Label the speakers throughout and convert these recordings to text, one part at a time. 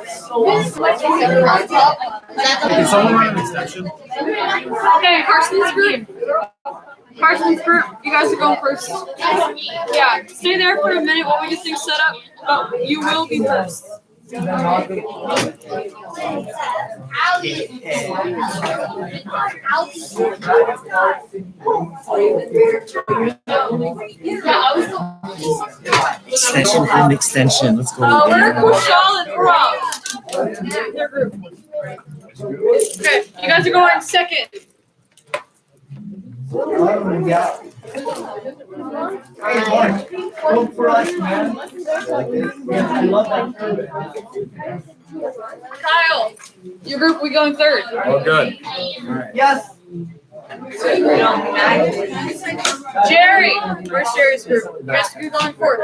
Speaker 1: Can someone run an extension?
Speaker 2: Okay, Carson's group. Carson's group, you guys are going first. Yeah, stay there for a minute while we get things set up, but you will be first.
Speaker 3: Extension and extension. Let's go.
Speaker 2: We're Kushal and Rob. Their group. Okay, you guys are going second.
Speaker 4: Hope for us, man. I love that.
Speaker 2: Kyle, your group will be going third.
Speaker 1: Oh, good.
Speaker 4: Yes.
Speaker 2: Jerry, where's Jerry's group? You guys will be going fourth.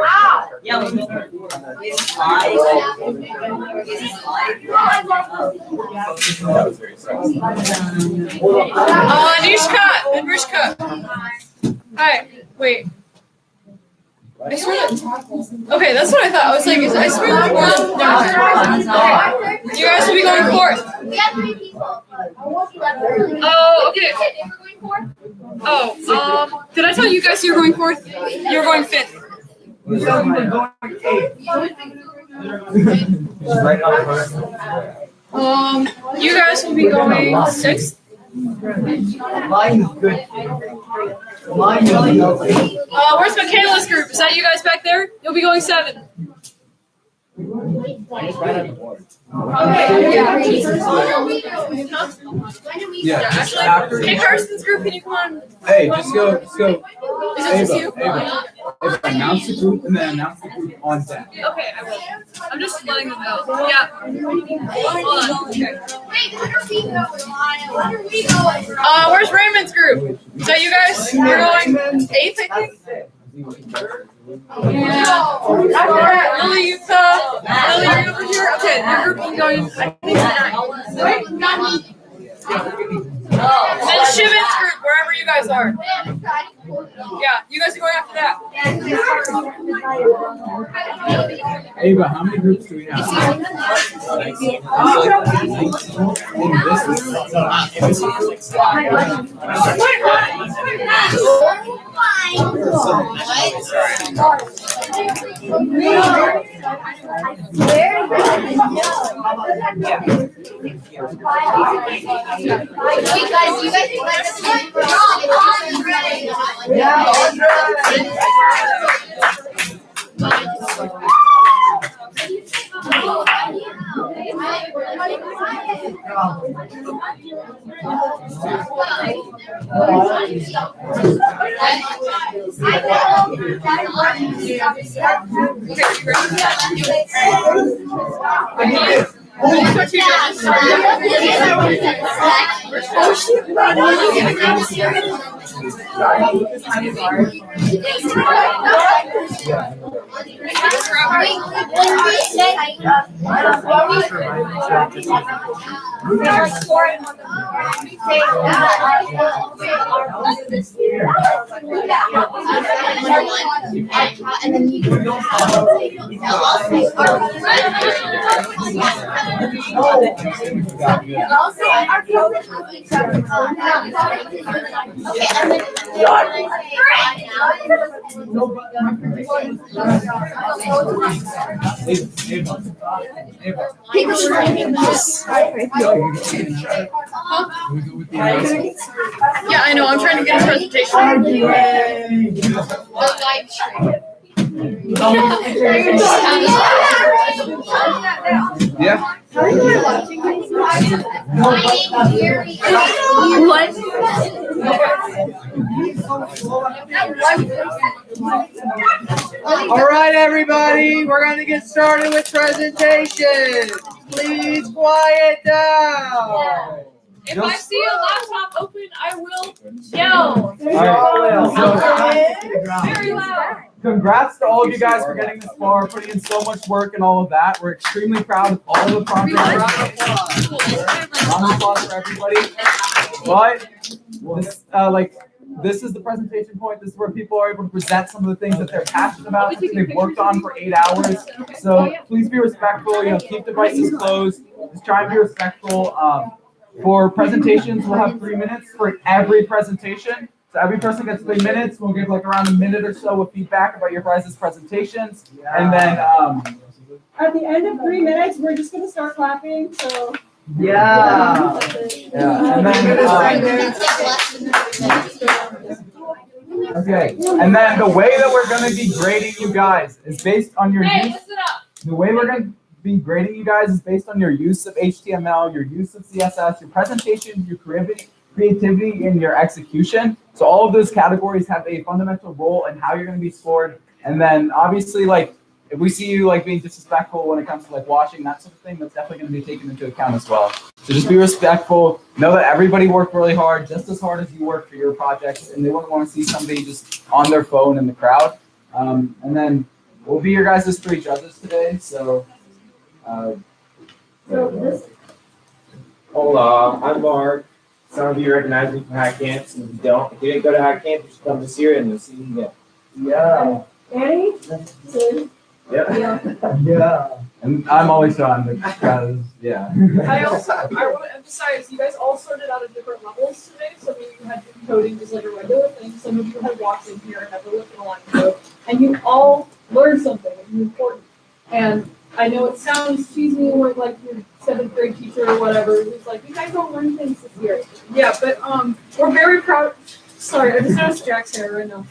Speaker 2: Nishka and Rishka. Hi, wait. I swear that, okay, that's what I thought. I was like, I swear that one. No. You guys will be going fourth.
Speaker 5: We have 3 people.
Speaker 2: Oh, okay. Oh, did I tell you guys you were going fourth? You're going fifth.
Speaker 4: We said we were going 8.
Speaker 2: You guys will be going sixth.
Speaker 4: Mine is good. Mine is good.
Speaker 2: Where's Michaela's group? Is that you guys back there? You'll be going seventh.
Speaker 1: Yeah.
Speaker 2: Actually, hey, Carson's group, can you come on?
Speaker 1: Hey, just go.
Speaker 2: Is it just you?
Speaker 1: Ava, announce the group and then announce the group on deck.
Speaker 2: Okay, I will. I'm just letting them know. Yeah. Hold on. Okay.
Speaker 5: Wait, where are we going?
Speaker 2: Where's Raymond's group? Is that you guys? You're going eighth, I think? Yeah. Lily, you're over here. Okay, your group is going, I think, ninth. Then Shivan's group, wherever you guys are. Yeah, you guys are going after that.
Speaker 1: Ava, how many groups do we have?
Speaker 5: Wait, guys, you guys
Speaker 4: Yeah,
Speaker 5: and then you
Speaker 2: Yeah, I know. I'm trying to get a presentation. The live stream.
Speaker 1: Yeah.
Speaker 2: What?
Speaker 4: all right, everybody, we're going to get started with presentation. Please quiet down.
Speaker 2: If I see a laptop open, I will yell. Very loud.
Speaker 6: Congrats to all of you guys for getting this far, putting in so much work and all of that. We're extremely proud of all the progress. Round of applause for everybody. But this, this is the presentation point. This is where people are able to present some of the things that they're passionate about, something they've worked on for 8 hours. So please be respectful. Keep devices closed. Just try and be respectful. For presentations, we'll have 3 minutes for every presentation. So every person gets 3 minutes. We'll give like around a minute or so of feedback about your guys' presentations, and then
Speaker 7: at the end of 3 minutes, we're just gonna start clapping. So.
Speaker 6: Yeah. And then, okay. And then the way that we're going to be grading you guys is based on your use. The way we're going to be grading you guys is based on your use of HTML, your use of CSS, your presentation, your creativity, and your execution. So all of those categories have a fundamental role in how you're going to be scored. And then obviously, like, if we see you like being disrespectful when it comes to like watching, that sort of thing, that's definitely going to be taken into account as well. So just be respectful. Know that everybody worked really hard, just as hard as you work for your projects, and they wouldn't want to see somebody just on their phone in the crowd. And then we'll be your guys' 3 judges today. So,
Speaker 8: Hola, I'm Mark. Some of you recognize me from Hack Camp. Some of you don't. If you didn't go to Hack Camp, you should come this year and you'll see me again.
Speaker 6: yeah.
Speaker 7: Annie?
Speaker 6: Yeah. And I'm always on because, yeah.
Speaker 2: I want to emphasize, you guys all started out at different levels today. Some of you had coding just like a regular thing. Some of you had walked in here and never looked at a line of code. And you all learned something important. And I know it sounds cheesy like your 7th grade teacher or whatever who's like, you guys don't learn things this year. Yeah, but we're very proud. Sorry, I just noticed Jack's hair right now.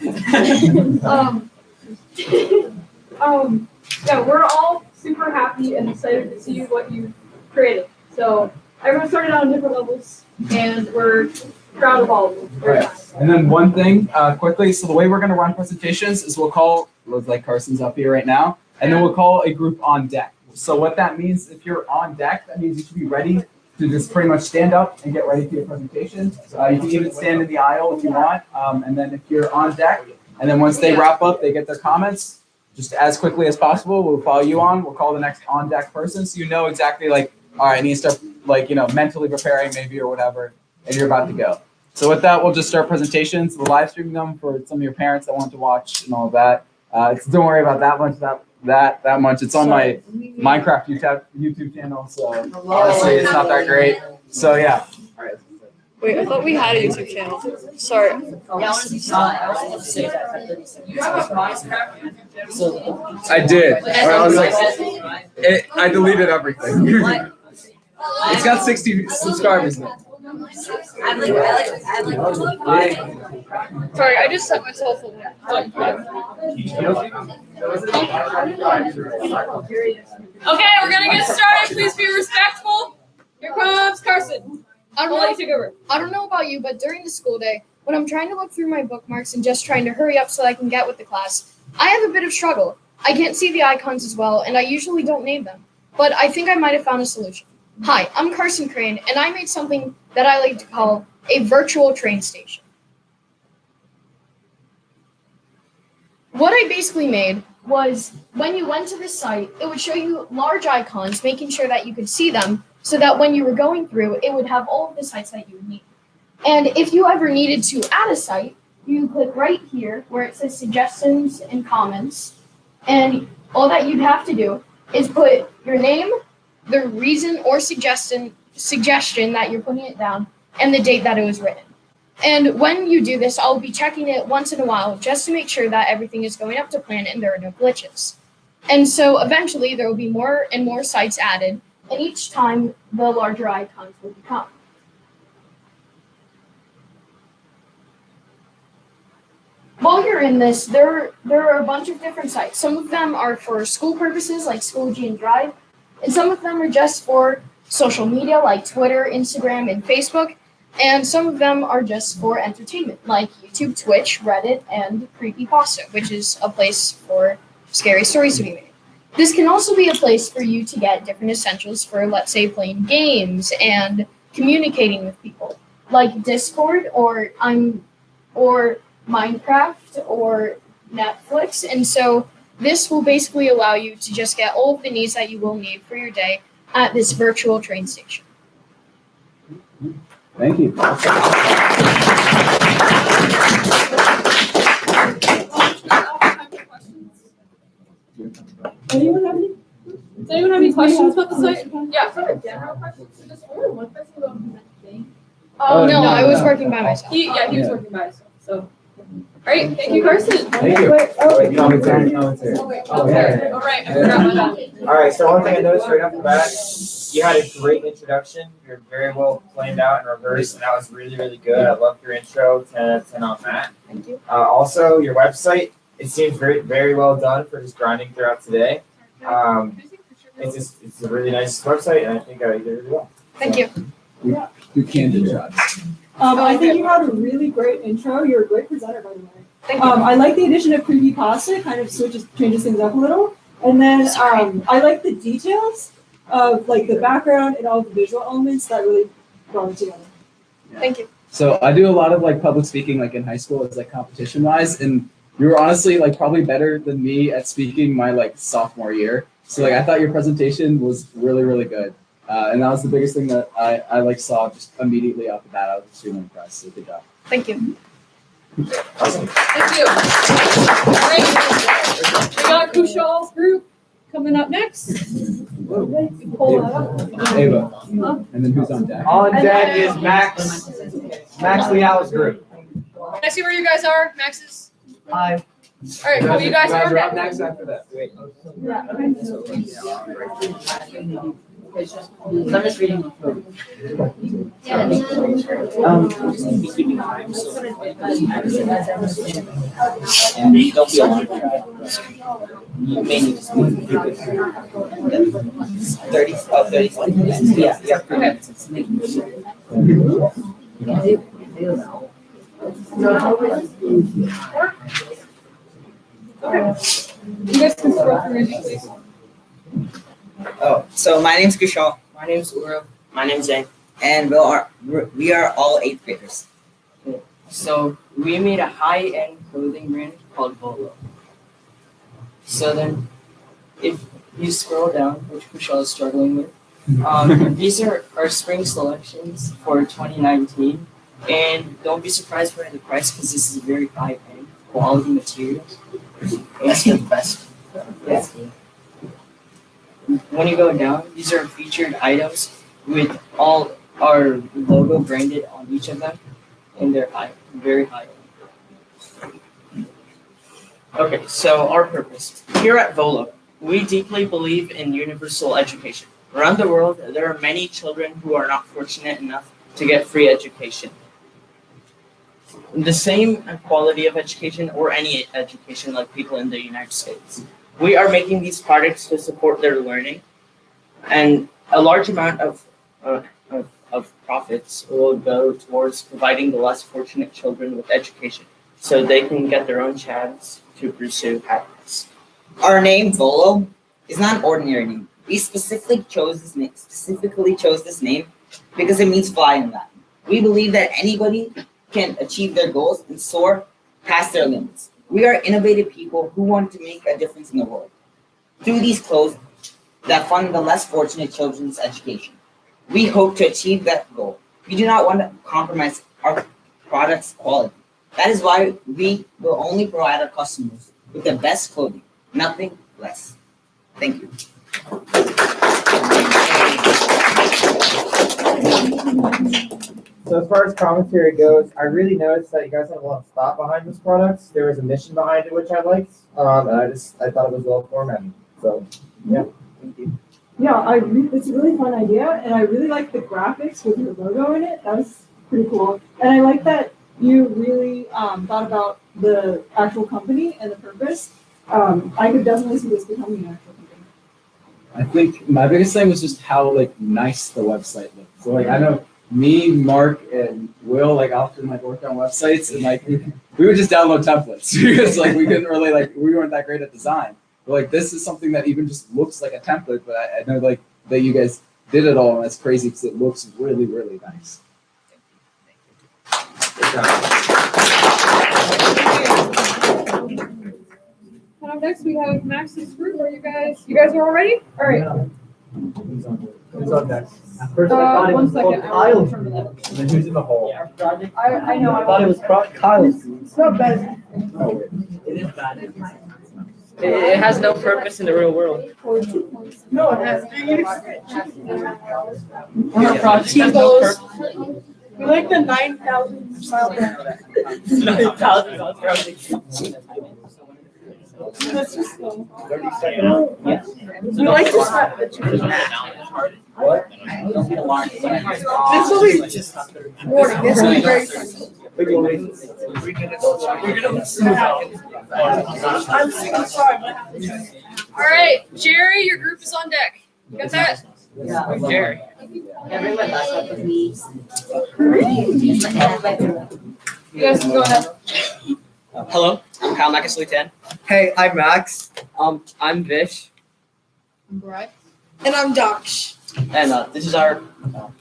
Speaker 2: Yeah, we're all super happy and excited to see what you created. So everyone started out on different levels, and we're proud of all of them. Very nice.
Speaker 6: And then one thing, quickly, so the way we're going to run presentations is we'll call, like Carson's up here right now, and then we'll call a group on deck. So what that means, if you're on deck, that means you should be ready to just pretty much stand up and get ready for your presentation. You can even stand in the aisle if you want, and then if you're on deck, and then once they wrap up, they get their comments. Just as quickly as possible, we'll follow you on. We'll call the next on-deck person, so you know exactly like, all right, I need to start like, mentally preparing maybe or whatever, and you're about to go. So with that, we'll just start presentations. We'll live stream them for some of your parents that want to watch and all of that. Don't worry about that much. That much. It's on my Minecraft YouTube channel, so honestly, it's not that great. So yeah. All right.
Speaker 2: Wait, I thought we had a YouTube channel. Sorry.
Speaker 1: I did. I was like, I deleted everything. It's got 60 subscribers now.
Speaker 2: Sorry, I just set myself a Okay, we're gonna get started. Please be respectful. Here comes Carson. I don't know about you, but during the school day, when I'm trying to look through my bookmarks and just trying to hurry up so I can get with the class, I have a bit of struggle. I can't see the icons as well, and I usually don't name them. But I think I might have found a solution. Hi, I'm Carson Crane, and I made something that I like to call a virtual train station. What I basically made was when you went to the site, it would show you large icons, making sure that you could see them, so that when you were going through, it would have all of the sites that you would need. And if you ever needed to add a site, you click right here where it says suggestions and comments. And all that you'd have to do is put your name, the reason or suggestion that you're putting it down, and the date that it was written. And when you do this, I'll be checking it once in a while just to make sure that everything is going up to plan and there are no glitches. And so eventually there will be more and more sites added, and each time the larger icons will become. While you're in this, there are a bunch of different sites. Some of them are for school purposes, like Schoology and Drive, and some of them are just for social media, like Twitter, Instagram, and Facebook, and some of them are just for entertainment, like YouTube, Twitch, Reddit, and Creepypasta, which is a place for scary stories to be made. This can also be a place for you to get different essentials for, let's say, playing games and communicating with people, like Discord or Minecraft or Netflix. And so this will basically allow you to just get all of the needs that you will need for your day at this virtual train station.
Speaker 6: Thank you.
Speaker 7: Anyone have any?
Speaker 2: Does anyone have any questions about the site? Yeah.
Speaker 6: No,
Speaker 2: I was
Speaker 7: working by myself.
Speaker 2: He was
Speaker 6: Yeah.
Speaker 2: working by himself. So, all right, thank you, Carson.
Speaker 6: Thank you.
Speaker 7: Wait, oh,
Speaker 8: Wait, commentary.
Speaker 2: All right, I forgot my bad.
Speaker 8: All right, so one thing I noticed right off the bat, you had a great introduction. You're very well planned out in reverse, and that was really, really good. I loved your intro. 10 out of 10 on that.
Speaker 2: Thank you.
Speaker 8: Also, your website, it seems very, very well done for just grinding throughout today. It's a really nice website, and I think I did it really well.
Speaker 2: Thank you.
Speaker 6: Do candid shots.
Speaker 7: I think you had a really great intro. You're a great presenter, by the way.
Speaker 2: Thank you.
Speaker 7: I like the addition of creepypasta. It kind of changes things up a little. And then I like the details of like the background and all the visual elements that really brought it together.
Speaker 2: Thank you.
Speaker 6: So I do a lot of like public speaking like in high school as like competition wise, and you were honestly like probably better than me at speaking my like sophomore year. So like I thought your presentation was really, really good. And that was the biggest thing that I like saw just immediately off the bat. I was extremely impressed. So good job.
Speaker 2: Thank you.
Speaker 8: Awesome.
Speaker 2: Thank you. All right. We got Kushal's group coming up next. Pull that up.
Speaker 6: Ava. And then who's on deck?
Speaker 8: On deck is Max Leal's group.
Speaker 2: Can I see where you guys are? Max's?
Speaker 3: Hi.
Speaker 2: All right, cool. You guys are
Speaker 8: are up
Speaker 2: okay.
Speaker 8: next after that. Wait.
Speaker 3: I'm just reading. And don't be alarmed. You may need to speak. 30 seconds. Yeah.
Speaker 2: You guys can scroll through your name, please.
Speaker 9: Oh, so my name's Kushal. My name's Uru. My name's Zane. And we are all 8th graders.
Speaker 3: So we made a high-end clothing brand called Volo. So then, if you scroll down, which Kushal is struggling with, these are our spring selections for 2019. And don't be surprised by the price because this is a very high-end quality material. It's the best. Yeah. When you go down, these are featured items with all our logo branded on each of them, and they're very high. Okay, so our purpose. Here at Volo, we deeply believe in universal education. Around the world, there are many children who are not fortunate enough to get free education. The same quality of education or any education like people in the United States. We are making these products to support their learning, and a large amount of profits will go towards providing the less fortunate children with education so they can get their own chance to pursue happiness.
Speaker 9: Our name, Volo, is not an ordinary name. We specifically chose this name because it means fly in Latin. We believe that anybody can achieve their goals and soar past their limits. We are innovative people who want to make a difference in the world through these clothes that fund the less fortunate children's education. We hope to achieve that goal. We do not want to compromise our product's quality. That is why we will only provide our customers with the best clothing, nothing less. Thank you.
Speaker 8: So as far as commentary goes, I really noticed that you guys have a lot of thought behind this product. There was a mission behind it, which I liked, and I thought it was well formatted. So, yeah, thank you.
Speaker 7: Yeah, it's a really fun idea, and I really like the graphics with your logo in it. That was pretty cool. And I like that you really thought about the actual company and the purpose. I could definitely see this becoming an actual company.
Speaker 6: I think my biggest thing was just how like nice the website looked. So like I know me, Mark, and Will like often like worked on websites, and like we would just download templates because like we couldn't really like we weren't that great at design. But like this is something that even just looks like a template, but I know like that you guys did it all, and that's crazy because it looks really, really nice.
Speaker 8: Good job.
Speaker 2: And up next we have Max's group. Are you guys are all ready? All right.
Speaker 8: Who's on deck? At first I thought it
Speaker 7: One
Speaker 8: was called
Speaker 7: second, I
Speaker 8: Kyle.
Speaker 7: will
Speaker 8: And
Speaker 7: remember that.
Speaker 8: then who's in the hole?
Speaker 7: I know.
Speaker 8: I thought it was Kyle.
Speaker 7: It's not bad.
Speaker 8: Oh, wait.
Speaker 3: It has no purpose in the real world.
Speaker 7: No, it has.
Speaker 3: Our project has no purpose.
Speaker 7: We like the 9,000 mile.
Speaker 3: 9,000 miles per hour.
Speaker 7: That's just slow.
Speaker 8: 30 seconds?
Speaker 3: Yes.
Speaker 7: We like to slap the chicken.
Speaker 8: What?
Speaker 7: This will be warning. This will be very funny. I'm so sorry.
Speaker 2: All right, Jerry, your group is on deck. You got that?
Speaker 3: Jerry.
Speaker 2: You guys can go ahead.
Speaker 3: Hello, I'm Kyle Nakaslutan.
Speaker 4: Hey, I'm Max.
Speaker 3: I'm Vish,
Speaker 2: Right.
Speaker 7: And I'm Daksh.
Speaker 3: and this is our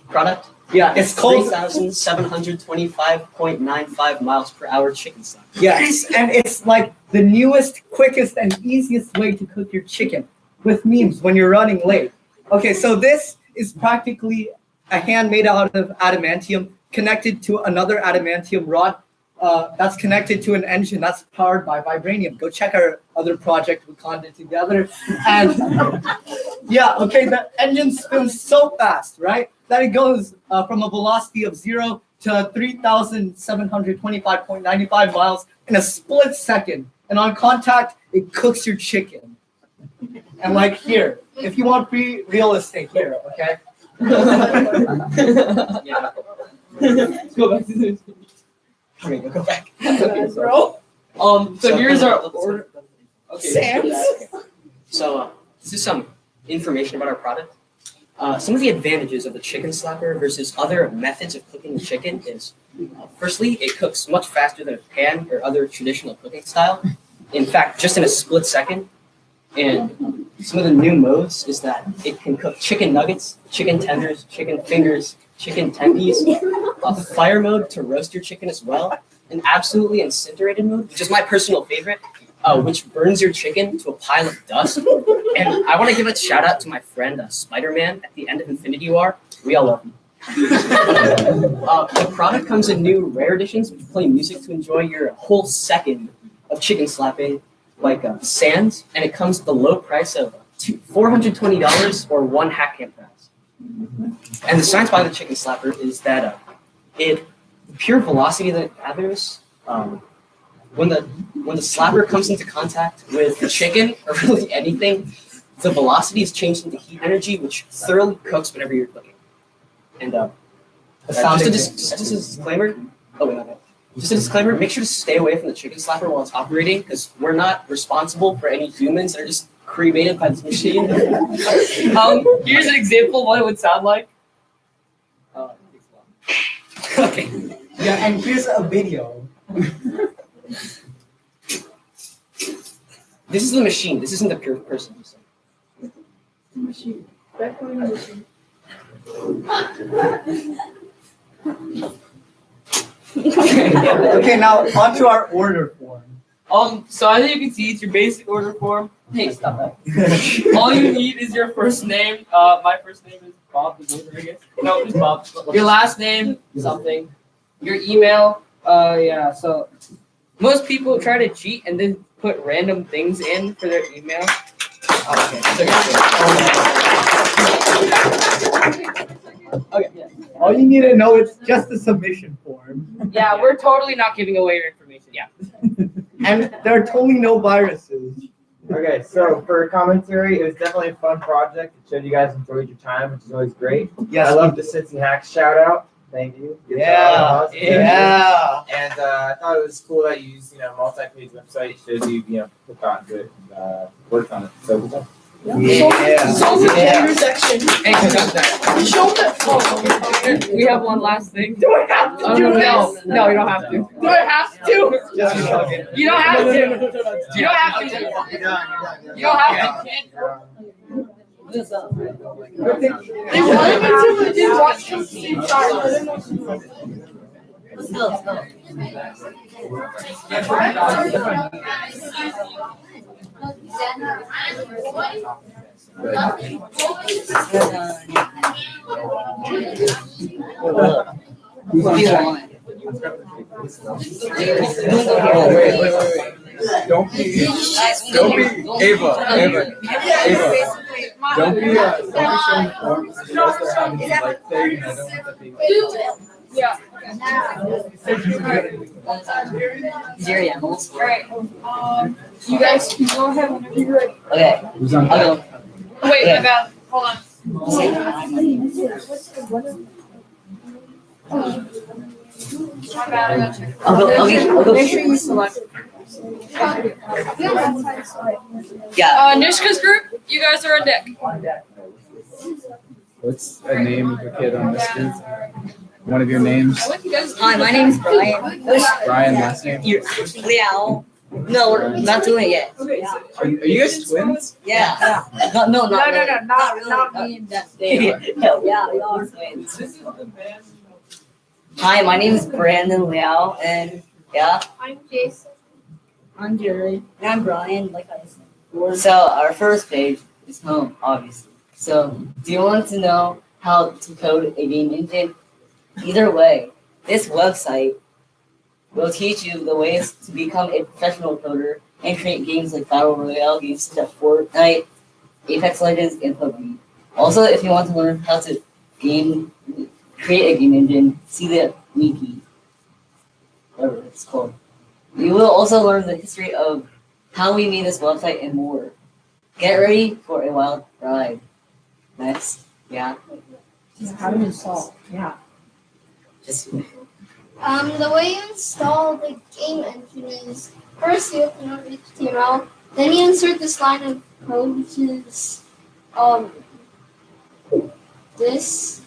Speaker 3: product.
Speaker 4: Yeah, it's called
Speaker 3: 3,725.95 miles per hour chicken stock.
Speaker 4: yes, and it's like the newest, quickest, and easiest way to cook your chicken with memes when you're running late. Okay, so this is practically a hand made out of adamantium connected to another adamantium rod that's connected to an engine that's powered by vibranium. Go check our other project we conded together. And yeah, okay, the engine spins so fast, right? That it goes from a velocity of 0 to 3,725.95 miles in a split second. And on contact, it cooks your chicken. And like here, if you want free real estate here, okay?
Speaker 3: Go back to this. Okay, go back.
Speaker 7: Bro.
Speaker 3: So here's our order. Okay.
Speaker 7: Sam's.
Speaker 3: So this is some information about our product. Some of the advantages of the chicken slapper versus other methods of cooking the chicken is, firstly, it cooks much faster than a pan or other traditional cooking style. In fact, just in a split second. And some of the new modes is that it can cook chicken nuggets, chicken tenders, chicken fingers, chicken tendies, fire mode to roast your chicken as well, and absolutely incinerated mode, which is my personal favorite, which burns your chicken to a pile of dust. And I want to give a shout out to my friend Spider-Man at the end of Infinity War. We all love him. The product comes in new rare editions, which play music to enjoy your whole second of chicken slapping, like Sands, and it comes at the low price of $420 or one hack camp price. And the science behind the chicken slapper is that the pure velocity that it gathers, when the slapper comes into contact with the chicken or really anything, the velocity is changed into heat energy, which thoroughly cooks whatever you're cooking. And just a disclaimer. Oh wait, okay. Just a disclaimer, make sure to stay away from the chicken slapper while it's operating, because we're not responsible for any humans that are just cremated by this machine. Here's an example of what it would sound like. Okay.
Speaker 4: Yeah, and here's a video.
Speaker 3: This is the machine. This isn't the pure person.
Speaker 7: Machine. Definitely a machine.
Speaker 4: Okay, now onto our order form.
Speaker 3: So as you can see, it's your basic order form. Hey, stop that. All you need is your first name. My first name is Bob. I guess. No, it's Bob. Your last name, something. Your email. Yeah. So most people try to cheat and then put random things in for their email. Okay. Yeah.
Speaker 4: All you need to know is just a submission form.
Speaker 3: Yeah, we're totally not giving away your information. Yeah.
Speaker 4: And there are totally no viruses.
Speaker 8: Okay, so for commentary, it was definitely a fun project. It showed you guys enjoyed your time, which is always great.
Speaker 4: Yes,
Speaker 8: I love the CincyHacks shout out. Thank you. Good
Speaker 4: Yeah,
Speaker 8: job.
Speaker 4: yeah.
Speaker 8: And I thought it was cool that you used, multi-page website. It shows you, put on to it, worked on it. So good job.
Speaker 4: Yeah.
Speaker 7: Show the gender section.
Speaker 3: Hey,
Speaker 7: Show the.
Speaker 3: we have one last thing.
Speaker 7: Do I have to do this?
Speaker 3: No, you don't have to.
Speaker 7: Do I have to?
Speaker 3: You don't have to. You don't have to. You don't have to.
Speaker 7: They wanted me to, but didn't watch the same time.
Speaker 6: Who's on deck? Oh, wait. Don't be Ava. Don't be showing forms unless they're having you like thing, and I don't want that being
Speaker 10: Zero animals.
Speaker 2: Alright. You guys can go ahead whenever you're ready.
Speaker 10: Okay.
Speaker 6: Who's on
Speaker 10: I'll
Speaker 6: deck?
Speaker 10: go.
Speaker 2: Wait, my bad. Hold on. My bad, I got you.
Speaker 10: I'll go.
Speaker 2: Make sure you select.
Speaker 10: Yeah.
Speaker 2: Nishka's group, you guys are on deck.
Speaker 6: What's the name of the kid on this group? One of your names?
Speaker 2: I want you guys.
Speaker 10: Hi, my name is Brian.
Speaker 6: Brian, last name?
Speaker 10: Liao. No, we're not doing it yet.
Speaker 6: Are you guys twins?
Speaker 10: Yeah. No, not really.
Speaker 7: not me and that.
Speaker 10: No, yeah, we are twins. Hi, my name is Brandon Liao, and yeah.
Speaker 5: I'm Jason.
Speaker 10: I'm Jerry. And I'm Brian, like I said. So our first page is home, obviously. So do you want to know how to code a game engine? Either way, this website will teach you the ways to become a professional coder and create games like Battle Royale games such as Fortnite, Apex Legends, and PUBG. Also, if you want to learn how to create a game engine, see the wiki, whatever it's called. You will also learn the history of how we made this website and more. Get ready for a wild ride. Next, yeah.
Speaker 7: How to install? Yeah.
Speaker 10: Just
Speaker 5: The way you install the game engine is first you open up HTML, then you insert this line of code, which is this.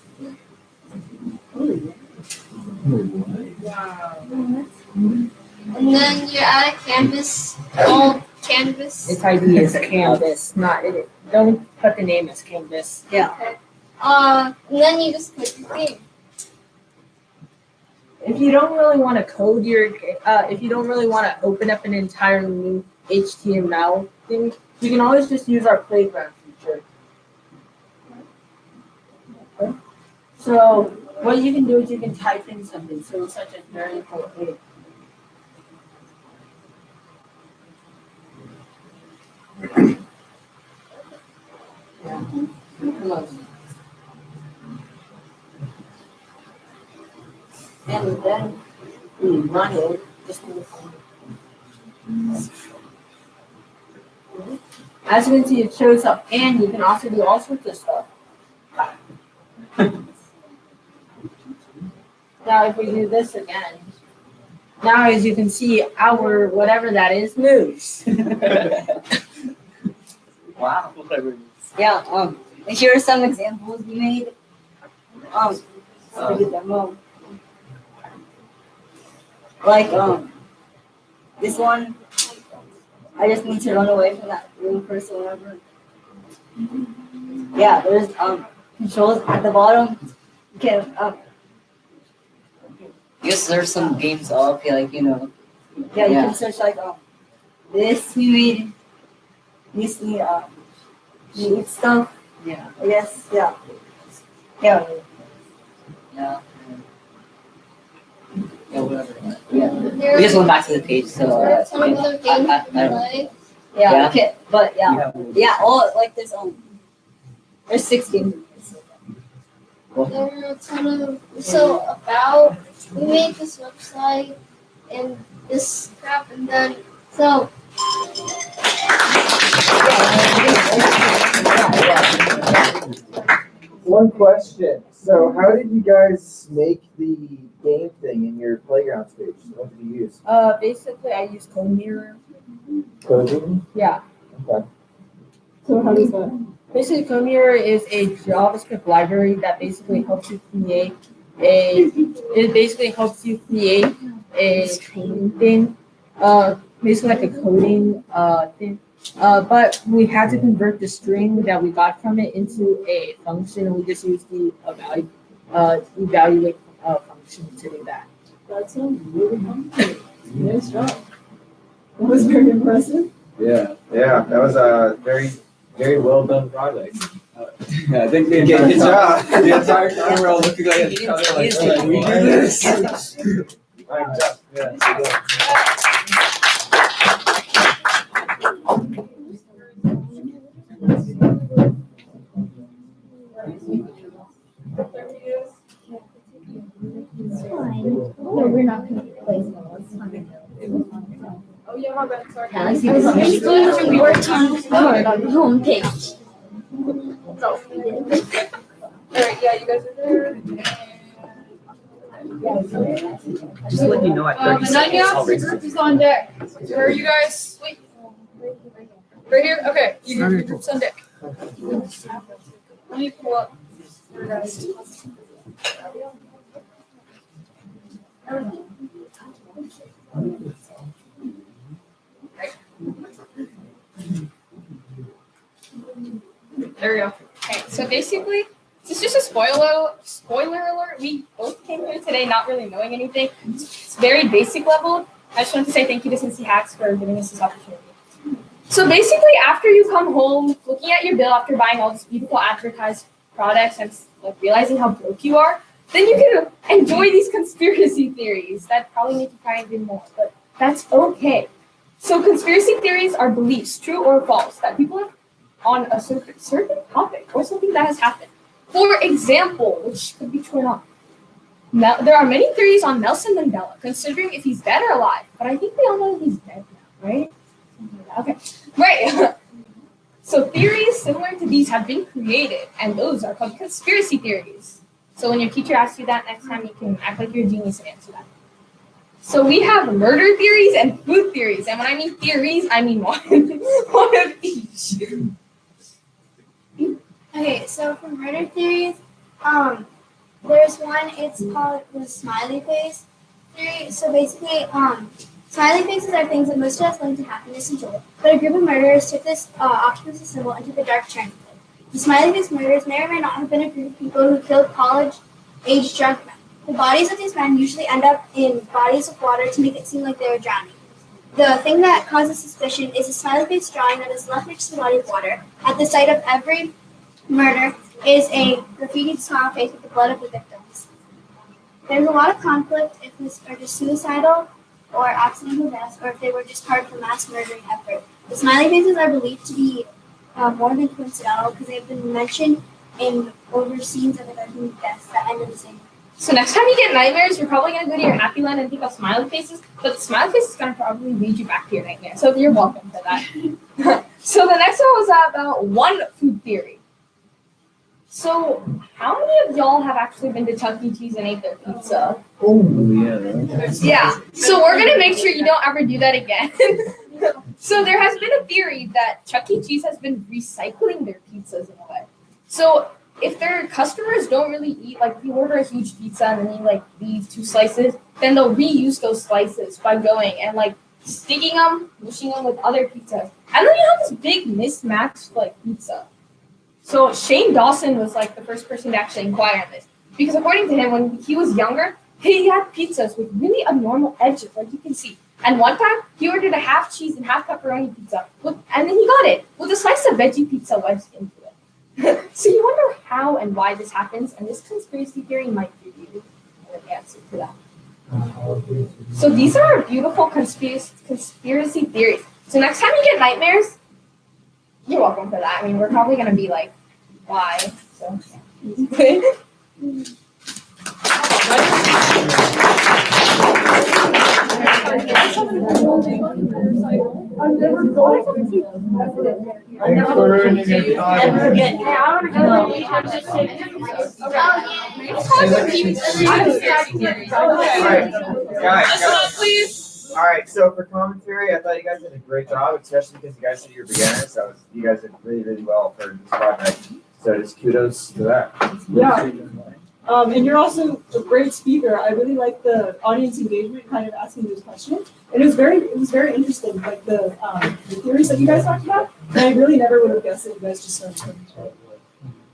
Speaker 5: And then you add a canvas called canvas.
Speaker 7: Its ID is Canvas, not it. Don't put the name as Canvas.
Speaker 10: yeah.
Speaker 5: And then you just put your game.
Speaker 7: If you don't really want to code if you don't really want to open up an entire new HTML thing, you can always just use our playground feature. Okay. So what you can do is you can type in something, so such as very important. Yeah. Come on. And then we run it just to the phone. As you can see, it shows up, and you can also do all sorts of stuff. Now, if we do this again, now as you can see, our whatever that is moves.
Speaker 10: Wow. Yeah. And here are some examples we made. For the demo. Like this one. I just need to run away from that room first or whatever. Yeah, there's controls at the bottom. You can you search some games up, like you know. Yeah, you can search like this we made recently neat stuff. Yeah. I guess, yeah. Yeah. Yeah. Yeah, whatever. Yeah. We just went back to the page, so
Speaker 5: There are some other games you can play.
Speaker 10: yeah, okay, but yeah, all like there's 6 games.
Speaker 5: There are a ton of we made this website and this crap, and then so
Speaker 8: One question. So, how did you guys make the game thing in your playground stage? What did you use?
Speaker 7: Basically, I use Code Mirror.
Speaker 8: Coding?
Speaker 7: Yeah.
Speaker 8: Okay.
Speaker 7: So how does that? Basically, Code Mirror is a JavaScript library that basically helps you create a coding thing. Basically like a coding thing. But we had to convert the string that we got from it into a function, and we just used the evaluate function to do that. That sounds really complicated. Nice job. That was very impressive.
Speaker 8: Yeah, that was very very well done project.
Speaker 6: Yeah, I think
Speaker 8: Good job.
Speaker 6: the entire time we're all looking at each other like, "Oh, we do this."
Speaker 5: No, we're not gonna play. It's fine.
Speaker 2: Oh yeah, my bad. Sorry.
Speaker 5: I was we worked on the homepage.
Speaker 2: Alright, yeah, you guys are there.
Speaker 8: Just to let you know, at 30
Speaker 2: The
Speaker 8: seconds,
Speaker 2: 9
Speaker 8: I'll
Speaker 2: officer
Speaker 8: raise
Speaker 2: group is on deck. Where are you guys? Wait. Right here? Okay. Your group's on deck. Let me pull up your guys. There we go. Okay, so basically, this is just a spoiler alert. We both came here today not really knowing anything. It's very basic level. I just wanted to say thank you to CincyHacks for giving us this opportunity. So basically, after you come home, looking at your bill after buying all these beautiful advertised products and like realizing how broke you are, then you can enjoy these conspiracy theories that probably make you cry even more, but that's okay. So conspiracy theories are beliefs, true or false, that people have on a certain topic or something that has happened. For example, which could be true or not. There are many theories on Nelson Mandela, considering if he's dead or alive, but I think we all know he's dead now, right? Okay, right. So theories similar to these have been created, and those are called conspiracy theories. So when your teacher asks you that next time, you can act like you're a genius and answer that. So we have murder theories and food theories, and when I mean theories, I mean one of each.
Speaker 5: Okay, so for murder theories, there's one, it's called the smiley face theory. So basically, smiley faces are things that most of us link to happiness and joy, but a group of murderers took this octopus symbol into the dark turning point. The smiley face murderers may or may not have been a group of people who killed college-age drunk men. The bodies of these men usually end up in bodies of water to make it seem like they were drowning. The thing that causes suspicion is a smiley face drawing that is left next to the body of water. At the site of every murder is a graffitied smile face with the blood of the victims. There's a lot of conflict if this are just suicidal or accidental deaths, or if they were just part of a mass murdering effort. The smiley faces are believed to be more than coincidental because they have been mentioned in over scenes of event deaths that ended the same way.
Speaker 2: So next time you get nightmares, you're probably going to go to your happy land and think of smiley faces, but the smiley face is going to probably lead you back to your nightmare. So you're welcome for that. So the next one was about one food theory. So how many of y'all have actually been to Chuck E. Cheese and ate their pizza?
Speaker 8: Oh, yeah.
Speaker 2: Yeah. So we're going to make sure you don't ever do that again. So there has been a theory that Chuck E. Cheese has been recycling their pizzas in a way. So if their customers don't really eat, like if you order a huge pizza and then you like leave 2 slices, then they'll reuse those slices by going and like sticking them, mushing them with other pizzas. And then you have this big mismatched like pizza. So Shane Dawson was like the first person to actually inquire on this. Because according to him, when he was younger, he had pizzas with really abnormal edges, like you can see. And one time, he ordered a half cheese and half pepperoni pizza, and then he got it with a slice of veggie pizza wedged into it. So you wonder how and why this happens, and this conspiracy theory might give you an answer to that. So these are our beautiful conspiracy theories. So next time you get nightmares, you're welcome for that. I mean, we're probably going to be like, why? So, yeah.
Speaker 8: Guys,
Speaker 2: Please.
Speaker 8: all right. So for commentary, I thought you guys did a great job, especially because you guys said you're beginners. So you guys did really, really well for this project. So just kudos to that.
Speaker 7: Yeah. And you're also a great speaker. I really like the audience engagement, kind of asking those questions. And it was very interesting, like the theories that you guys talked about. And I really never would have guessed that you guys just started coding today.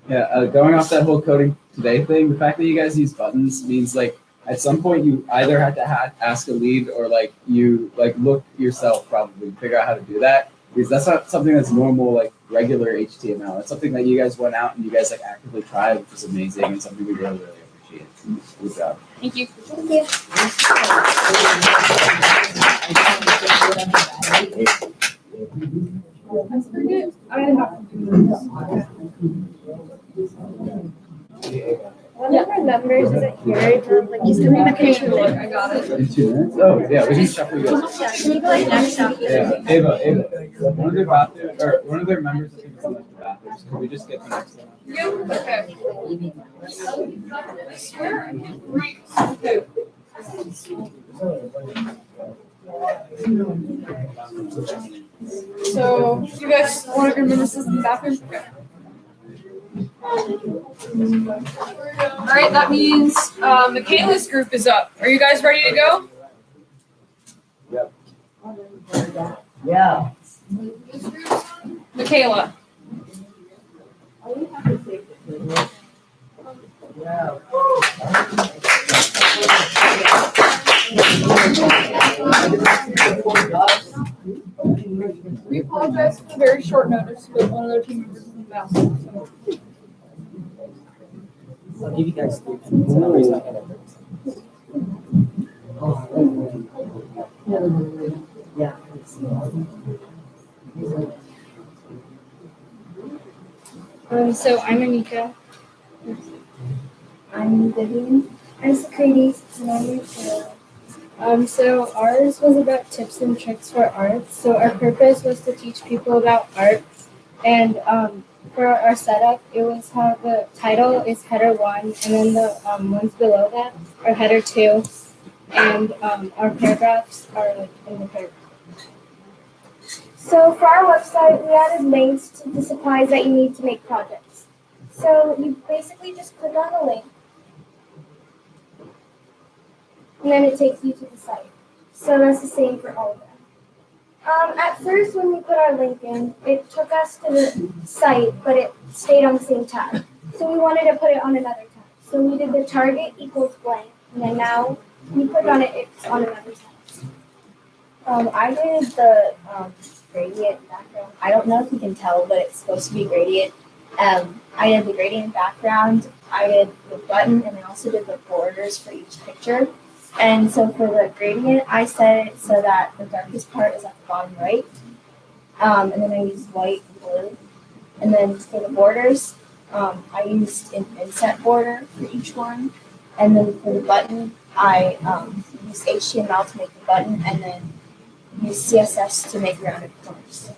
Speaker 6: Yeah, going off that whole coding today thing, the fact that you guys use buttons means like at some point you either had to ask a lead or like you like look yourself probably figure out how to do that. Because that's not something that's normal, like regular HTML. It's something that you guys went out and you guys like actively tried, which is amazing and something we really, really appreciate. Good job.
Speaker 2: Thank you.
Speaker 5: Thank you.
Speaker 2: I forget. I have to do
Speaker 5: One of our members isn't here. Like he's coming back in 2 minutes.
Speaker 2: I got it.
Speaker 6: In 2 minutes? Oh, yeah, we can shuffle you guys.
Speaker 5: Yeah, can you go like next up?
Speaker 6: Yeah, Ava, one of their bathrooms, or one of their members, I think, is in the bathrooms. Can we just get the next one?
Speaker 2: You? Okay. Okay. So, you guys want to go to the bathroom? Okay. All right, that means Michaela's group is up. Are you guys ready to go?
Speaker 6: Yep.
Speaker 10: Yeah.
Speaker 2: Michaela. We apologize for the very short notice, but one of their team members is in the bathroom. So.
Speaker 9: I'll give you guys 3 minutes. No worries, not gonna hurt.
Speaker 10: Yeah.
Speaker 5: So I'm Anika. I'm Vivian. I'm Security, and I'm Michaela. So ours was about tips and tricks for art. So our purpose was to teach people about art, and for our setup, it was how the title is header 1, and then the ones below that are header 2, and our paragraphs are like in the paragraph. So for our website, we added links to the supplies that you need to make projects. So you basically just click on the link, and then it takes you to the site. So that's the same for all of them. At first, when we put our link in, it took us to the site, but it stayed on the same tab. So we wanted to put it on another tab. So we did the target equals blank, and then now when you click on it, it's on another tab. I did the gradient background. I don't know if you can tell, but it's supposed to be gradient. I did the gradient background, I did the button, and I also did the borders for each picture. And so for the gradient, I set it so that the darkest part is at the bottom right. And then I used white and blue. And then for the borders, I used an inset border for each one. And then for the button, I used HTML to make the button, and then used CSS to make rounded corners.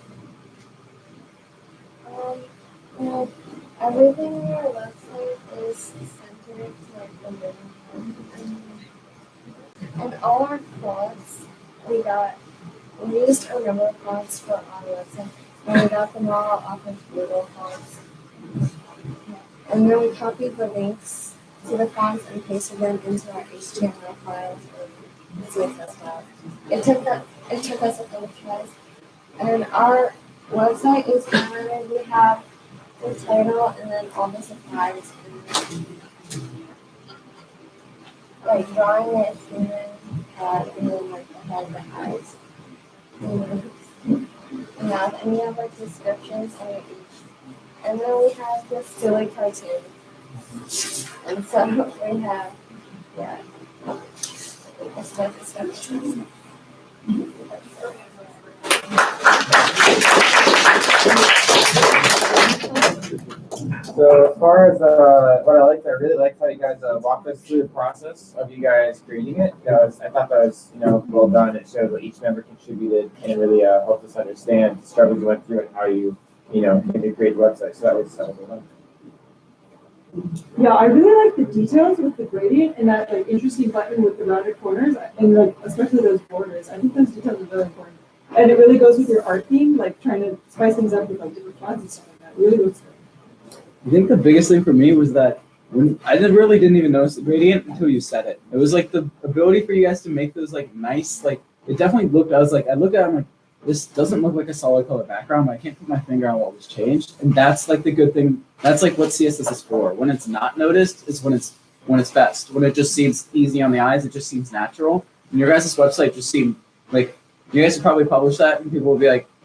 Speaker 5: Well, everything on our website is centered to like the middle. And all our fonts, we used original fonts for our website, and we got them all off of Google fonts. And then we copied the links to the fonts and pasted them into our HTML files and CSS files. It took us a couple tries. And our website is formatted. We have the title and then all the supplies. Like drawing it, and then like the head, the eyes. And have any of like descriptions under each. And then we have this silly cartoon. And so we have, yeah. That's what the stuff is.
Speaker 8: So as far as what I really liked how you guys walked us through the process of you guys creating it. Because I thought that was well done. It showed what each member contributed and it really helped us understand the struggles you went through and how you came to create the website. So that was well done.
Speaker 7: Yeah, I really like the details with the gradient and that like interesting button with the rounded corners and like especially those borders. I think those details are very important. And it really goes with your art theme, like trying to spice things up with like different fonts and stuff like that. It really looks good.
Speaker 6: I think the biggest thing for me was that I really didn't even notice the gradient until you said it. It was like the ability for you guys to make those like nice, like it definitely looked, I looked at it, I'm like, this doesn't look like a solid color background, but I can't put my finger on what was changed. And that's like the good thing. That's like what CSS is for. When it's not noticed is when it's best. When it just seems easy on the eyes, it just seems natural. And your guys' website just seemed like, you guys could probably publish that and people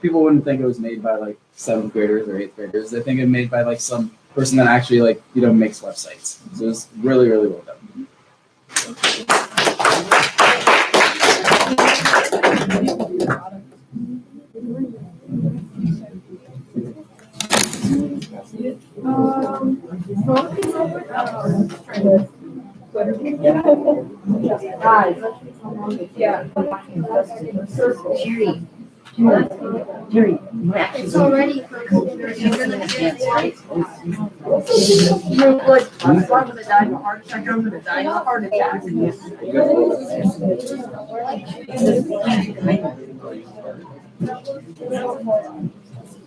Speaker 6: people wouldn't think it was made by like 7th graders or 8th graders. They think it made by like some person that actually like makes websites. So it's really really well done.
Speaker 10: Jerry,
Speaker 5: It's already for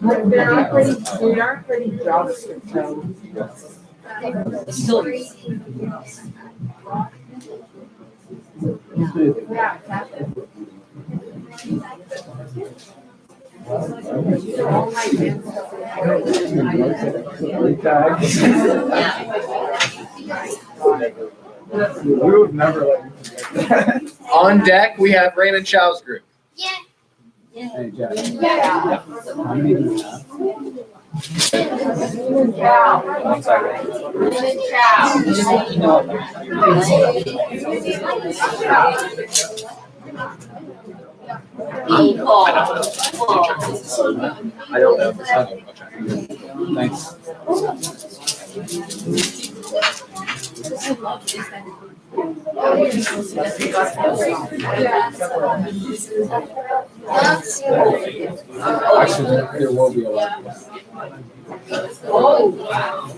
Speaker 7: They aren't pretty JavaScript, so. Yeah, exactly.
Speaker 6: We would never let you forget that.
Speaker 1: On deck, we have Rain and Chow's group.
Speaker 5: Yeah.
Speaker 6: Hey, Jack. How many do you have?
Speaker 1: I don't know.
Speaker 6: Thanks. Actually, there will be a lot.
Speaker 1: All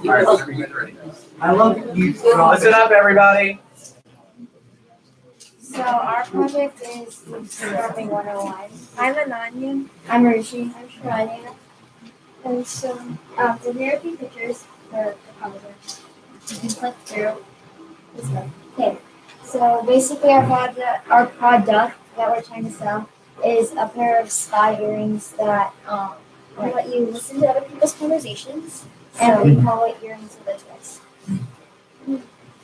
Speaker 1: right, let's get ready.
Speaker 4: I love you.
Speaker 1: Listen up, everybody.
Speaker 5: So our project is Programming 101. I'm Ananya. I'm Rishi. I'm Shivani. And so here are a few pictures for the project. You can click through this one. Okay. So basically our product that we're trying to sell is a pair of spy earrings that let you listen to other people's conversations, and we call it earrings with a twist.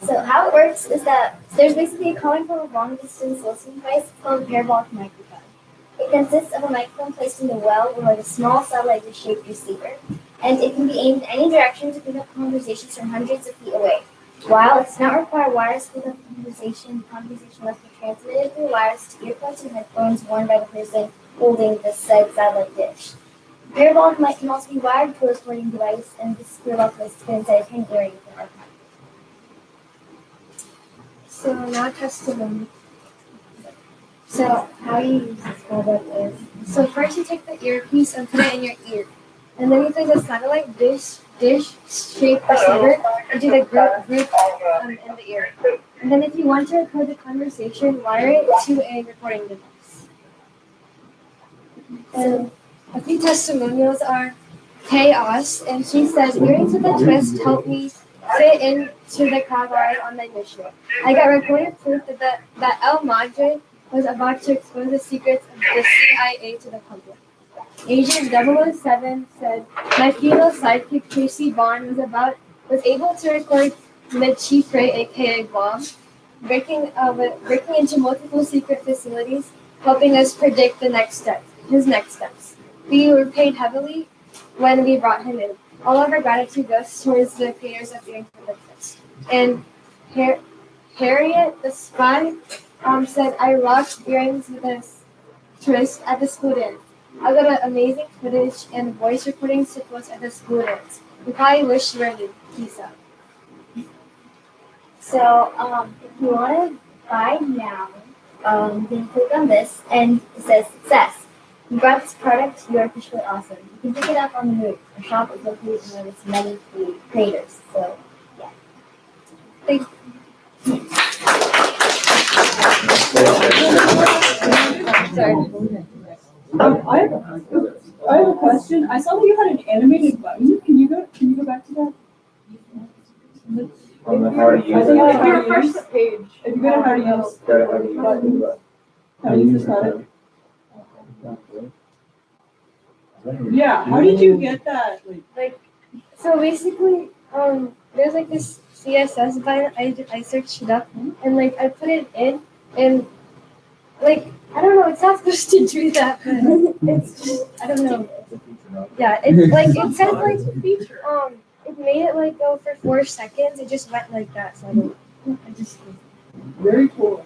Speaker 5: So how it works is that there's basically a calling from a long distance listening device called a parabolic microphone. It consists of a microphone placed in the well or like a small satellite shaped receiver, and it can be aimed in any direction to pick up conversations from hundreds of feet away. While it does not require wires to pick up conversation must be transmitted through wires to earphones and headphones worn by the person holding the said satellite dish. Parabolic mic can also be wired to a recording device, and this parabolic mic can inside a tiny earring within our pocket. So now testimony. So how you use this product is, so first you take the earpiece and put it in your ear. And then you place a satellite dish-shaped receiver into the group in the ear. And then if you want to record the conversation, wire it to a recording device. And a few testimonials are Chaos, and she says, earrings with a twist help me fit into the crowd ride on my mission. I got recorded proof that El Madre was about to expose the secrets of the CIA to the public. Agent 007 said, my female sidekick Tracy Bond was able to record the Chief Ray, aka Bomb, breaking into multiple secret facilities, helping us predict his next steps. We were paid heavily when we brought him in. All of our gratitude goes towards the creators of Earrings with a Twist. And Harriet, the spy, said, I rocked Earrings with a Twist at the school dance. I got an amazing footage and voice recordings to post at the school dance. We probably wish you were in. Peace out. So, if you want to buy now, you can click on this and it says success. You got this product, you are officially awesome. You can pick it up on the move. Our shop is located in one of its many creators. So, yeah. Thanks.
Speaker 7: Sorry. I have a question. I saw that you had an animated button. Can you go back to that?
Speaker 8: On the how to use
Speaker 7: I think
Speaker 8: it.
Speaker 7: if you refresh the page, if you go to how to use
Speaker 8: Go to how to use
Speaker 7: button,
Speaker 8: it.
Speaker 7: how to use this product. Yeah, how did you get that?
Speaker 5: So basically, there's like this CSS button. I searched it up and I put it in, and like, I don't know, it's not supposed to do that, but it's just, I don't know. Yeah, it's like, it said like, it made it like go for 4 seconds. It just went like that, so I just.
Speaker 7: Very cool.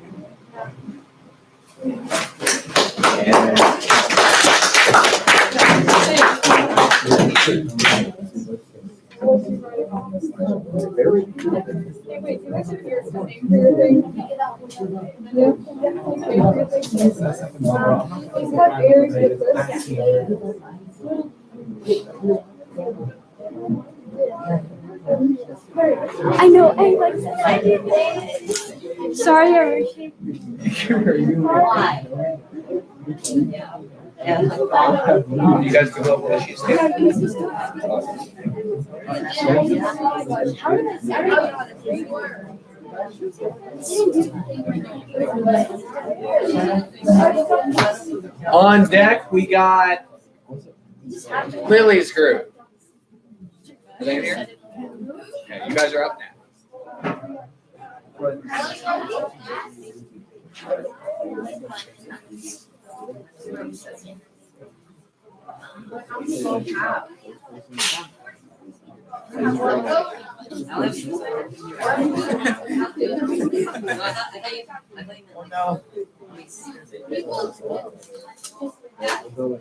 Speaker 5: I know, I like that. Sorry, Arishi.
Speaker 10: Why?
Speaker 1: You guys do global issues too? On deck, we got clearly a screw. Is that here? Okay, you guys are up now.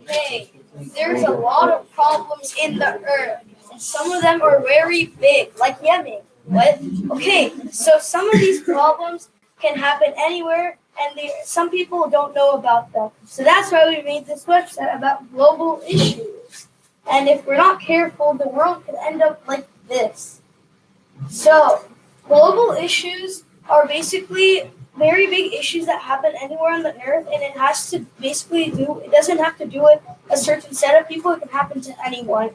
Speaker 5: Hey, there's a lot of problems in the earth, and some of them are very big, like Yemen. What? Okay, so some of these problems can happen anywhere, and some people don't know about them. So that's why we made this website about global issues. And if we're not careful, the world could end up like this. So, global issues are basically very big issues that happen anywhere on the earth, and it has to it doesn't have to do with a certain set of people, it can happen to anyone.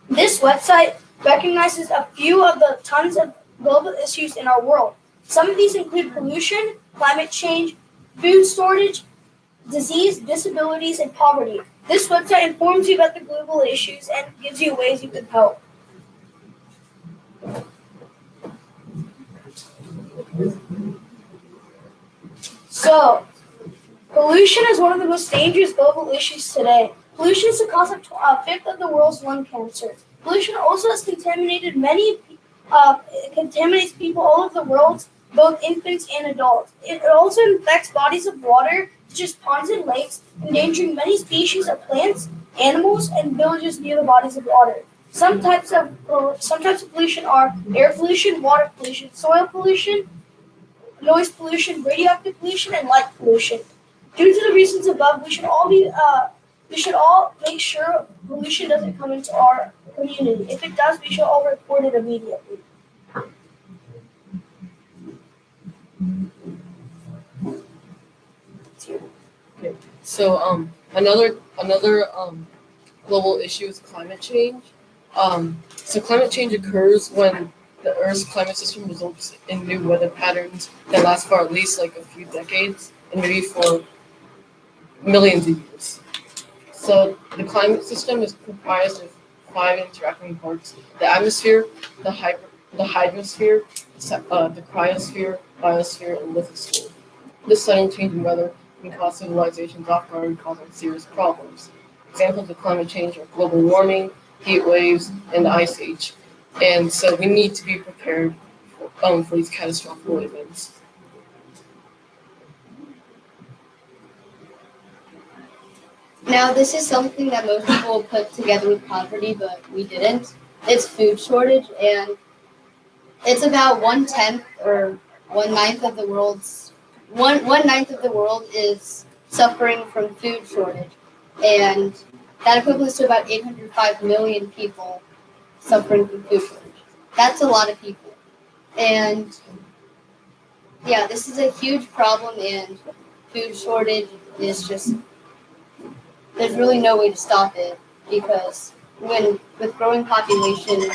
Speaker 5: This website recognizes a few of the tons of global issues in our world. Some of these include pollution, climate change, food shortage, disease, disabilities, and poverty. This website informs you about the global issues and gives you ways you can help. So, pollution is one of the most dangerous global issues today. Pollution is the cause of a fifth of the world's lung cancer. Pollution also has contaminated contaminates people all over the world, both infants and adults. It also infects bodies of water, such as ponds and lakes, endangering many species of plants, animals, and villages near the bodies of water. Some types of pollution are air pollution, water pollution, soil pollution, noise pollution, radioactive pollution, and light pollution. Due to the reasons above, we should all make sure pollution doesn't come into our community. If it does, we should all report it immediately.
Speaker 2: So another global issue is climate change. So climate change occurs when the Earth's climate system results in new weather patterns that last for at least like a few decades and maybe for millions of years. So the climate system is comprised of 5 interacting parts: the atmosphere, the hydrosphere, the cryosphere, biosphere, and lithosphere. This sudden change in weather can cause civilizations off guard and causing serious problems. Examples of climate change are global warming, heat waves, and the ice age. And so we need to be prepared for these catastrophic events.
Speaker 10: Now, this is something that most people put together with poverty, but we didn't. It's food shortage, and it's about 1/10 or 1/9 of the world's one ninth of the world is suffering from food shortage, and that equates to about 805 million people suffering from food shortage. That's a lot of people, and yeah, this is a huge problem, and food shortage is just. There's really no way to stop it because with growing population.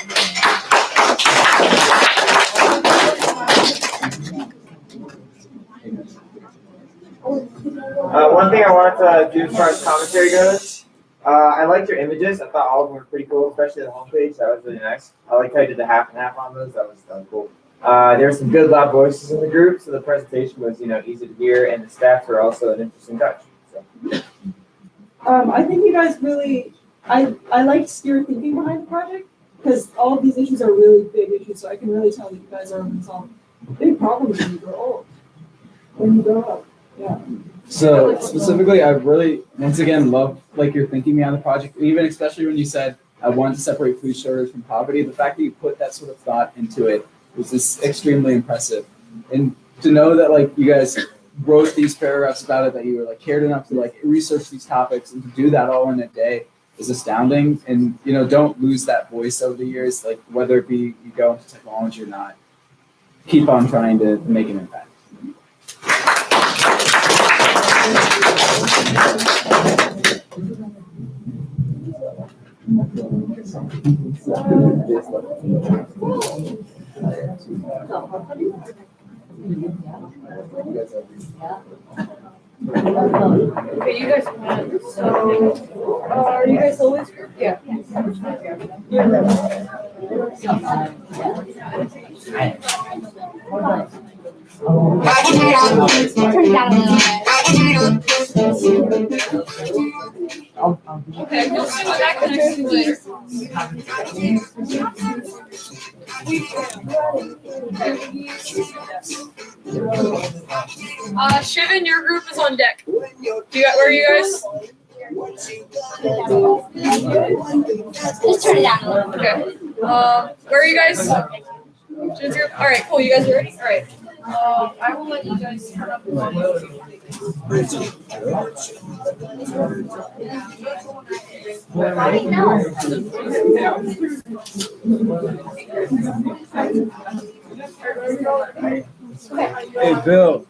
Speaker 8: One thing I wanted to do as far as commentary goes, I liked your images. I thought all of them were pretty cool, especially the homepage. That was really nice. I liked how you did the half and half on those. That was cool. There were some good loud voices in the group, so the presentation was, easy to hear, and the stats were also an interesting touch. So.
Speaker 7: I think you guys really, I liked your thinking behind the project because all of these issues are really big issues. So I can really tell that you guys are going to solve big problems when you grow old, when you grow up. Yeah.
Speaker 6: So specifically, I really, once again, love like your thinking behind the project, even especially when you said I wanted to separate food shortage from poverty. The fact that you put that sort of thought into it was just extremely impressive. And to know that like you guys wrote these paragraphs about it, that you were like cared enough to like research these topics and to do that all in a day is astounding. And don't lose that voice over the years, like whether it be you go into technology or not. Keep on trying to make an impact.
Speaker 2: Okay, you guys went. So, are you guys always group? Yeah. Okay, we'll see what that connects to later. Shivan, your group is on deck. Where are you guys?
Speaker 5: Just turn it down.
Speaker 2: Okay. Where are you guys? Shivan's group? All right, cool. You guys are ready? All right. I will let you guys turn up the volume.
Speaker 6: Hey, Bill.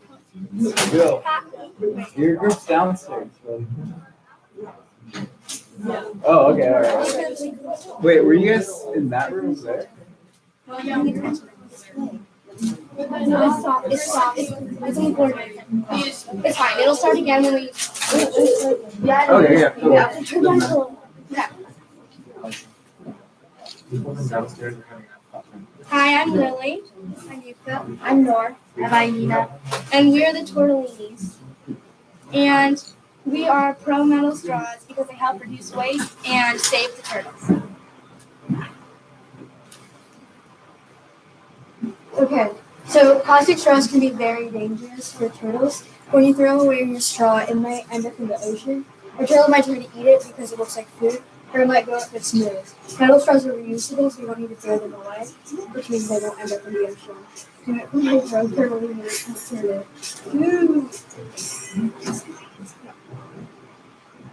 Speaker 6: Your group's downstairs. Oh, okay, all right. Wait, were you guys in that room there?
Speaker 5: It's important. It's fine. It'll start again when we.
Speaker 6: Okay, yeah. Cool.
Speaker 5: Turn down the volume. Hi, I'm Lily. I'm Yuka. I'm Nor. And I'm Nina. And we're the Tortellinis. And we are pro metal straws because they help reduce waste and save the turtles. Okay, so plastic straws can be very dangerous for turtles. When you throw away your straw, it might end up in the ocean. A turtle might try to eat it because it looks like food, or it might go up its nose. Metal straws are reusable, so you don't need to throw them away, which means they won't end up in the ocean.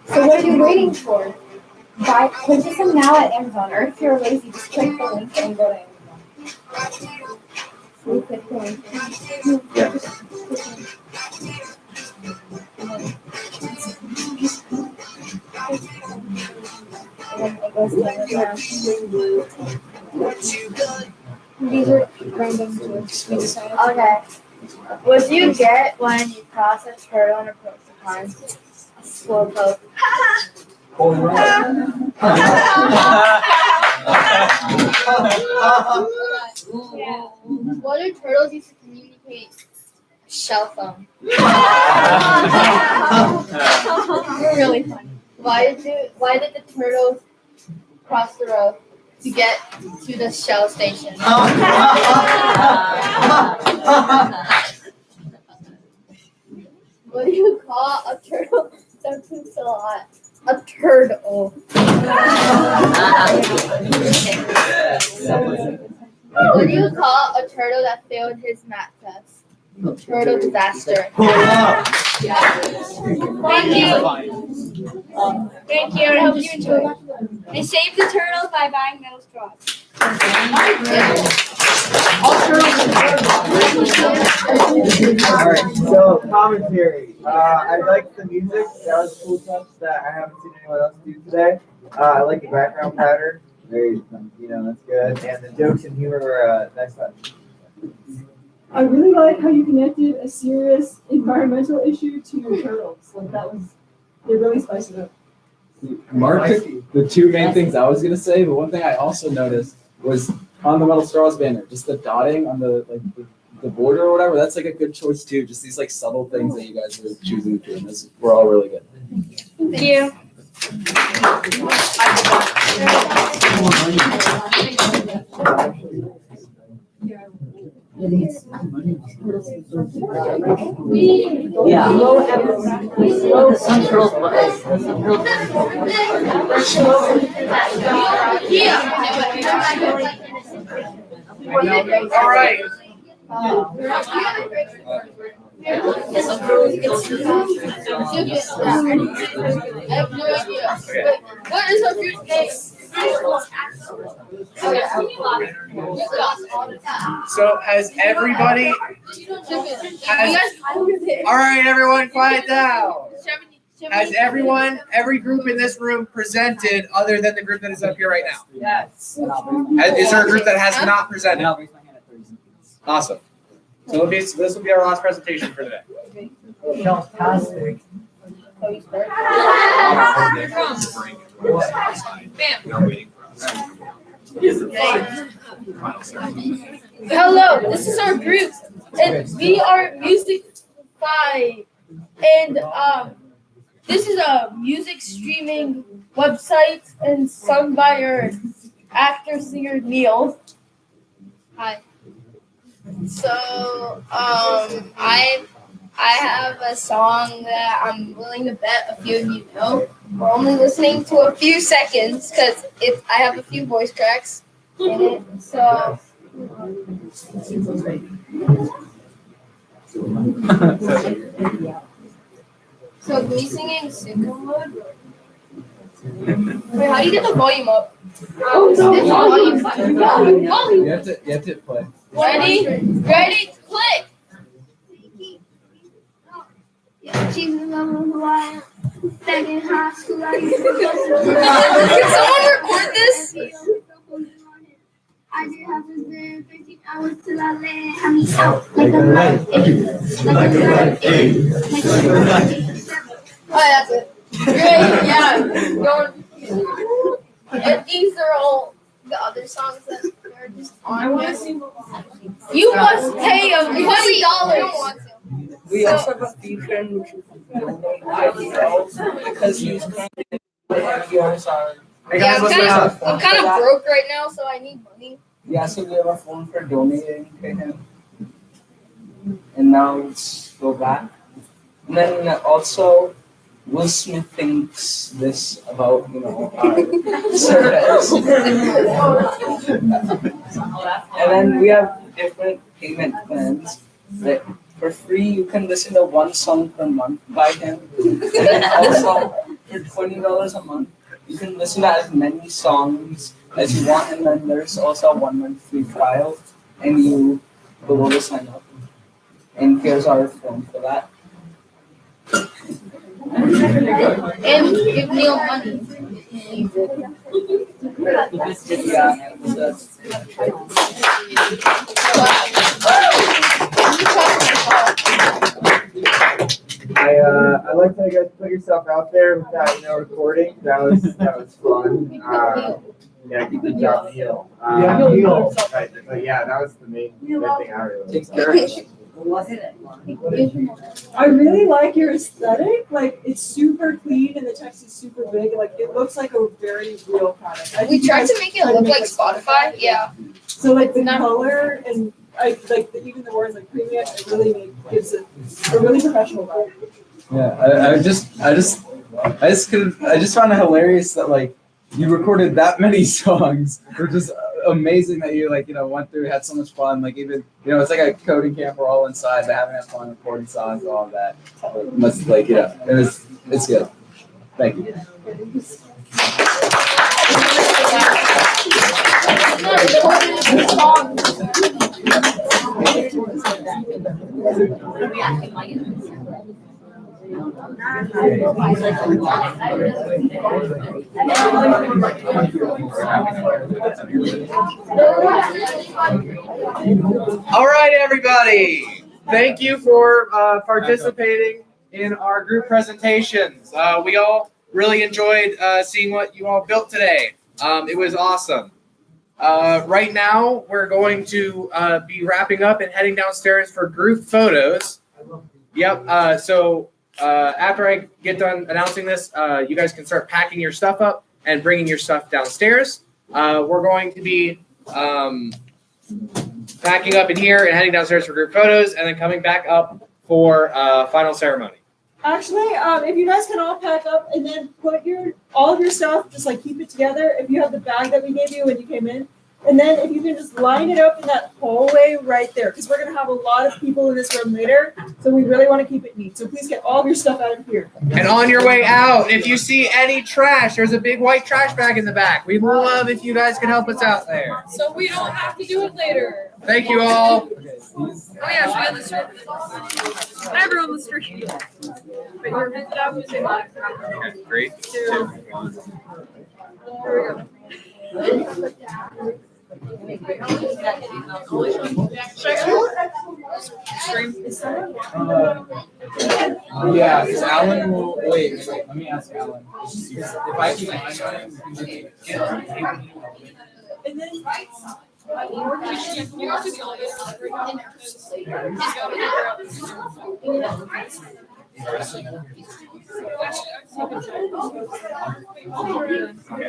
Speaker 5: So what are you waiting for? Purchase them now at Amazon, or if you're lazy, just click the link and go to Amazon. So you click the link. These are random jokes.
Speaker 11: Okay. What do you get when you cross a turtle and a porcupine? A slow poke. What do turtles use to communicate? Shell phone.
Speaker 5: You're really funny.
Speaker 11: Why did the turtles cross the road to get to the Shell station? What do you call a turtle that poops a lot? A turtle. What do you call a turtle that failed his math test? Turtle disaster.
Speaker 5: Thank you. Thank you. I hope you enjoyed. They saved the turtles by buying metal straws.
Speaker 8: Alright, so commentary. I liked the music. That was a cool touch that I haven't seen anyone else do today. I like the background pattern. Very, that's good. And the jokes and humor were nice touch.
Speaker 7: I really like how you connected a serious environmental issue to your turtles. Like they really spiced it up.
Speaker 6: Mark took the two main things I was gonna say, but one thing I also noticed was on the metal straws banner, just the dotting on the the border or whatever. That's like a good choice too. Just these like subtle things that you guys are choosing between. This we're all really good.
Speaker 2: Thank you.
Speaker 10: Yeah. Some girls, some girls.
Speaker 1: All right.
Speaker 2: What is our future name?
Speaker 1: So has everybody? All right, everyone, quiet down. Has every group in this room presented other than the group that is up here right now?
Speaker 4: Yes.
Speaker 1: Is there a group that has not presented? Awesome. So this will be our last presentation for today.
Speaker 4: Fantastic.
Speaker 2: Hello, this is our group, and we are Music 5, and this is a music streaming website and sung by our actor singer Neil. Hi. So I have a song that I'm willing to bet a few of you know. We're only listening to a few seconds because I have a few voice cracks in it. So me singing single mode. Wait, how do you get the volume up?
Speaker 6: You have to play.
Speaker 2: Ready, click.
Speaker 5: She's in love with who I am. Back in high school, I used to
Speaker 2: Can someone record this?
Speaker 5: I did have to spend 15 hours till I land. I mean, out like a light. Like a light.
Speaker 2: Oh, that's it. Great, yeah. Going. And these are all the other songs that are just on here. You must pay $20.
Speaker 3: We also have a feature which is because he's kind of yours are.
Speaker 2: Yeah, I'm kind of broke right now, so I need money.
Speaker 3: Yeah, so we have a phone for donating to him. And now let's go back. And then also, Will Smith thinks this about, our service. And then we have different payment plans that for free you can listen to one song per month by him. And then also for $20 a month you can listen to as many songs as you want, and then there's also a 1 month free trial and you will able to sign up. And here's our form for that.
Speaker 2: And give Neil money.
Speaker 3: Yeah,
Speaker 8: I liked how you guys put yourself out there with that, recording. That was fun. Yeah, good job, Neil. Neil. Right, but yeah, that was the main thing I really liked.
Speaker 7: I really like your aesthetic. Like, it's super clean and the text is super big. Like, it looks like a very real product.
Speaker 2: We tried to make it look like Spotify. Yeah.
Speaker 7: So like the color and even the words like premium, it really gives it a really professional vibe.
Speaker 6: Yeah, I just found it hilarious that like you recorded that many songs. Which is amazing that you went through, had so much fun. Like even it's like a coding camp. We're all inside, but having fun recording songs, all of that. It must it's good. Thank you.
Speaker 1: All right, everybody. Thank you for participating in our group presentations. We all really enjoyed seeing what you all built today. It was awesome. Right now, we're going to be wrapping up and heading downstairs for group photos. Yep. So after I get done announcing this, you guys can start packing your stuff up and bringing your stuff downstairs. We're going to be packing up in here and heading downstairs for group photos, and then coming back up for final ceremony.
Speaker 7: Actually, if you guys can all pack up and then put all of your stuff, just like keep it together. If you have the bag that we gave you when you came in, and then if you can just line it up in that hallway right there, because we're gonna have a lot of people in this room later, so we really want to keep it neat. So please get all of your stuff out of here.
Speaker 1: And on your way out, if you see any trash, there's a big white trash bag in the back. We'd love if you guys could help us out there.
Speaker 2: So we don't have to do it later.
Speaker 1: Thank you all.
Speaker 2: Oh yeah, should we have the street? Everyone on the street. But you're visit out to say bye.
Speaker 1: Okay, 3, 2, 1.
Speaker 2: Here we go.
Speaker 6: Yeah, because Alan will wait. Let me ask Alan. If I keep mine, we can make it.
Speaker 7: And then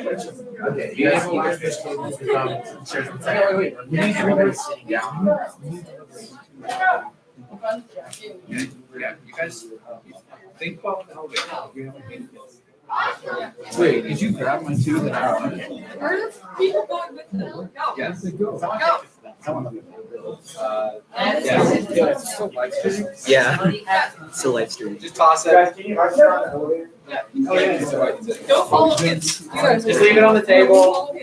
Speaker 1: Okay. You guys will wait. We need everybody sitting down. Yeah, you guys think about the elevator.
Speaker 6: Wait, did you grab my two that are on?
Speaker 2: Are the people going with them? Go.
Speaker 1: Yes.
Speaker 2: Go.
Speaker 1: Yes. Still live streaming?
Speaker 12: Yeah. Still live streaming.
Speaker 1: Just toss it.
Speaker 8: Guys, can you mark it on the elevator?
Speaker 2: Don't follow kids. You guys
Speaker 1: Just leave it on the table.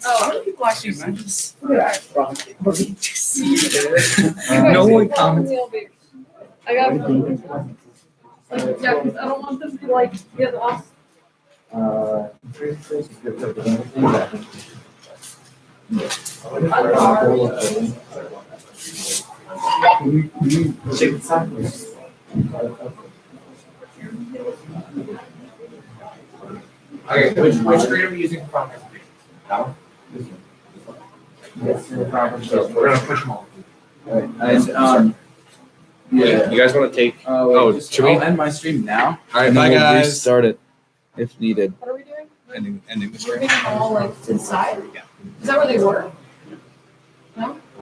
Speaker 2: Oh.
Speaker 1: People actually notice.
Speaker 12: No one comments.
Speaker 2: I got yeah, because I don't want them to like get lost.
Speaker 1: Okay, which screen are we using for phone presentation? That one? This one? So we're gonna push them all.
Speaker 6: And,
Speaker 1: Yeah. You guys want to take?
Speaker 6: Should we end my stream now?
Speaker 1: All right,
Speaker 12: And
Speaker 1: bye
Speaker 12: then we'll
Speaker 1: guys.
Speaker 12: restart it if needed.
Speaker 2: What are we doing?
Speaker 1: Ending the
Speaker 2: We're
Speaker 1: stream.
Speaker 2: getting them all like to the side? Is that where they were? No?